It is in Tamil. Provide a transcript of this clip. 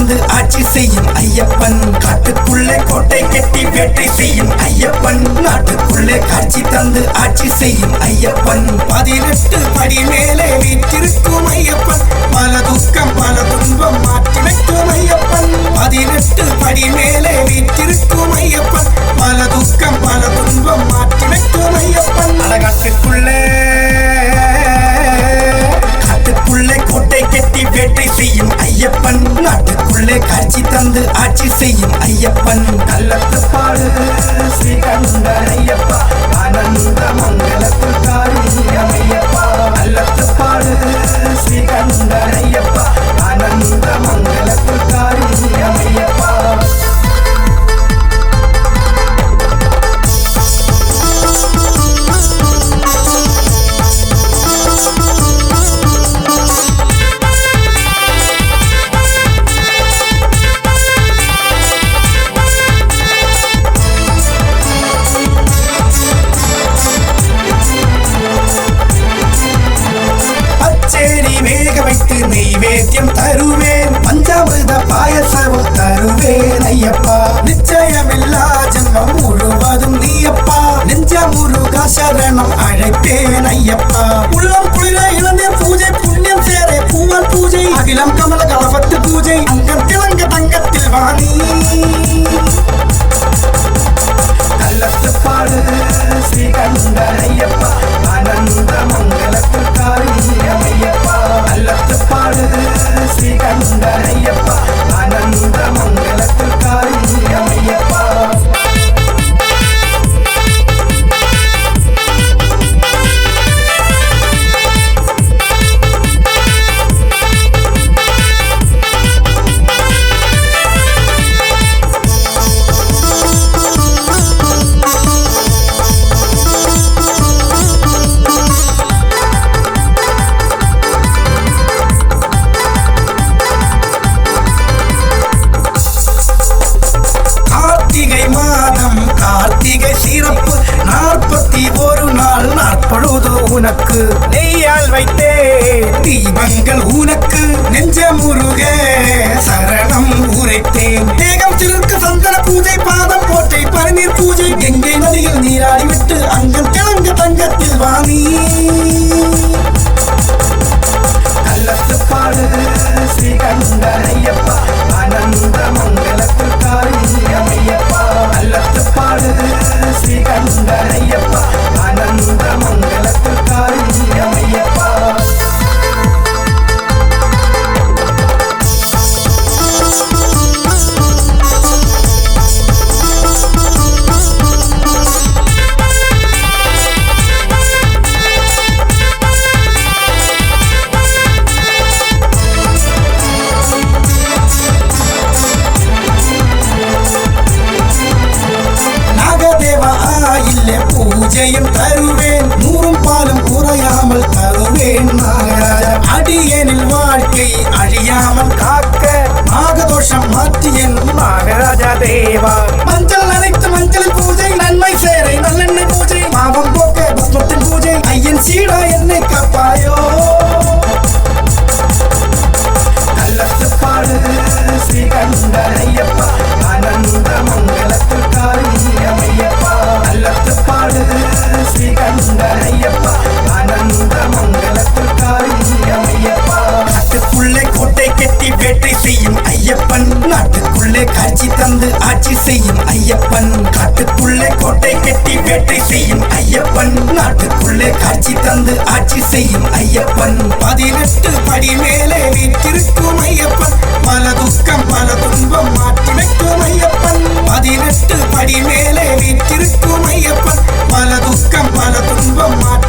தந்து ஆட்சி செய்யும் ஐயப்பன். காட்டுக்குள்ளே கோட்டை கட்டி வேட்டை செய்யும் ஐயப்பன். நாட்டுக்குள்ளே காட்சி தந்து ஆட்சி செய்யும் ஐயப்பன். 18 படி மேலே வீற்றிருக்கும் ஐயப்பன். பல துக்கம் பல துன்பம் மாற்றி வைக்கும் ஐயப்பன். 18 படி மேலே வீற்றிருக்கும் ஐயப்பன். பல துக்கம் பல துன்பம் மாற்றி வைக்கும் ஐயப்பன். காட்டுக்குள்ளே கோட்டை கட்டி வேட்டை செய்யும் ஐயப்பன். நாட்டுக்குள்ளே காட்சி தந்து ஆட்சி செய்யும் ஐயப்பன். கள்ளத்துப்பாடு ஸ்ரீகண்டன் ஐயப்பா, ஆனந்த மங்களத்தில் காரியம் ஐயப்பா. கள்ளத்துப்பாடு ஸ்ரீகண்டன் ஐயப்பா, ஆனந்த மங்களத்தில் காரியம் ஐயப்பா. நெய்வேத்தியம் தருவேன், பஞ்சாமிர்த பாயசமும் தருவேன் ஐயப்பா. நிச்சயமில்லா ஜென்மம் முழுவதும் நீயப்பா. நெஞ்சமுருகா சரணம் அழைப்பேன் ஐயப்பா. உள்ளம் குளிர இளந்தேர் பூஜை, புண்ணியம் சேரே பூவல் பூஜை, அகிலம் கமல கலபத்து பூஜை, அங்கம் திலங்க தங்கத்தில் வாணி. கள்ளத்துப்பாடு ஸ்ரீகண்டன் ஐயப்பா, ஆனந்த மங்களத்தில் காரியம் ஐயப்பா. கள்ளத்துப்பாடு ஸ்ரீகண்டன் ஐயப்பா, ஆனந்த மங்களத்தில் காரியம் ஐயப்பா. சிறப்பு 41 நாள் நாற்பொழுது உனக்கு நெய்யால் வைத்தே தீபங்கள் உனக்கு. நெஞ்சமுருக சரணம் உரைத்தேன். தேகம் திருக்க சந்தன பூஜை, பாதம் போட்டை பனிர் பூஜை, கங்கை நதியில் நீராடிவிட்டு அங்கம் கிழங்க தங்கத்தில் வாணி. கள்ளத்துப்பாடு ஸ்ரீகண்டன் ஐயப்பா, ஆனந்த மங்களத்தில் காரியம் ஐயப்பா. கள்ளத்துப்பாடு ஸ்ரீகண்டன் ஐயப்பா, ஆனந்த மங்களத்தில் காரியம் ஐயப்பா. பூஜையும் தருவேன், 100 பாலும் குறையாமல் தருவேன் நாகராஜா. அடியேனில் வாழ்க்கை அழியாமல் காக்க நாகதோஷம் மாற்றி என் நாகராஜா தேவா. மஞ்சள் அனைத்து மஞ்சள் பூஜை, நன்மை சேரை நல்லெண்ணெய் பூஜை, பாவம் போக்க பஸ்மத்தின் பூஜை, ஐயன் சீடா என்னை காப்பாயோ. கள்ளத்துப்பாடு ஸ்ரீகண்டன் ஐயப்பா, ஆனந்த மங்களத்தில் காரியம் ஐயப்பா. கள்ளத்துப்பாடு ஸ்ரீகண்டன் ஐயப்பா, ஆனந்த மங்களத்தில் காரியம் ஐயப்பா. காட்டுக்குள்ளே கோட்டை கட்டி வேட்டை செய்யும் ஐயப்பன். நாட்டுக்குள்ளே காட்சி தந்து ஆட்சி செய்யும் ஐயப்பன். காட்டுக்குள்ளே கோட்டை கட்டி வேட்டை செய்யும் ஐயப்பன். நாட்டுக்குள்ளே காட்சி தந்து ஆட்சி செய்யும் ஐயப்பன். 18 படி மேலே வீற்றிருக்கும் ஐயப்பன். பல துக்கம் பல துன்பம் மாற்றி வைக்கும் ஐயப்பன். 18 படி மேலே வீற்றிருக்கும் ஐயப்பன். பல துக்கம் பல துன்பம் மாற்றி